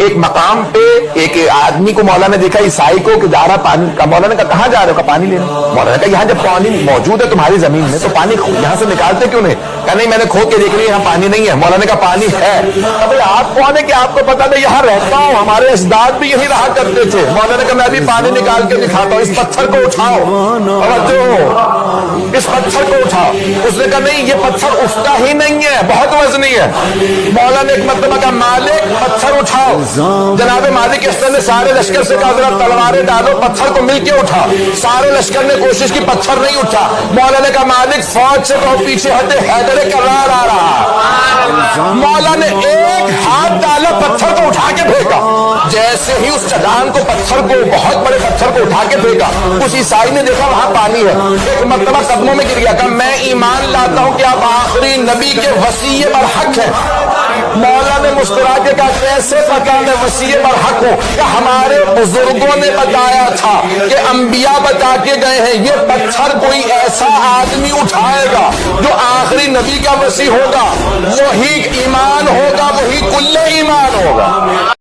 ایک مقام پہ ایک آدمی کو مولا نے دیکھا، عیسائی کو، کہ جا رہا پانی کا. مولا نے کہا کہاں جا رہے ہو؟ پانی لینے. مولا نے کہا یہاں جب پانی موجود ہے تمہاری زمین میں تو پانی یہاں سے نکالتے کیوں نہیں؟ کہا نہیں میں نے کھود کے دیکھ لیا یہاں پانی نہیں ہے. مولا نے کہا پانی ہے. ابھی آپ کون ہے کہ آپ کو پتا نہیں؟ یہاں رہتا ہوں، ہمارے اجداد بھی یہی رہا کرتے تھے. مولا نے کہا میں بھی پانی نکال کے دکھاتا ہوں، اس پتھر کو اٹھاؤ. اس پتھر کو اٹھاؤ. اس نے کہا نہیں یہ پتھر اٹھتا ہی نہیں ہے، بہت وزنی ہے. مولا نے ایک مرتبہ کہا مالک پتھر اٹھاؤ. جناب مالک اس نے سارے لشکر سے کہا ذرا تلواریں ڈالو، پتھر کو مل کے اٹھا. سارے لشکر نے کوشش کی، پتھر نہیں اٹھا. مولا نے کہا مالک فوج سے بہت پیچھے ہٹے، حیدر کرار آ رہا. مولا نے ایک ہاتھ ڈالا، پتھر کو اٹھا کے پھینکا. جیسے ہی اس چٹان کو، پتھر کو، بہت بڑے پتھر کو اٹھا کے پھینکا، اس عیسائی نے دیکھا وہاں پانی ہے. ایک مرتبہ قدموں میں گر گیا. کہا میں ایمان لاتا ہوں کہ آپ آخری نبی کے وصی برحق ہیں. مولا نے مسکرا کے کہا کیسے پتا میں وصی برحق ہوں؟ کہ ہمارے بزرگوں نے بتایا تھا کہ انبیاء بتا کے گئے ہیں یہ پتھر کوئی ایسا آدمی اٹھائے گا جو آخری نبی کا وصی ہوگا، وہی ایمان ہوگا، وہی کل ایمان ہوگا.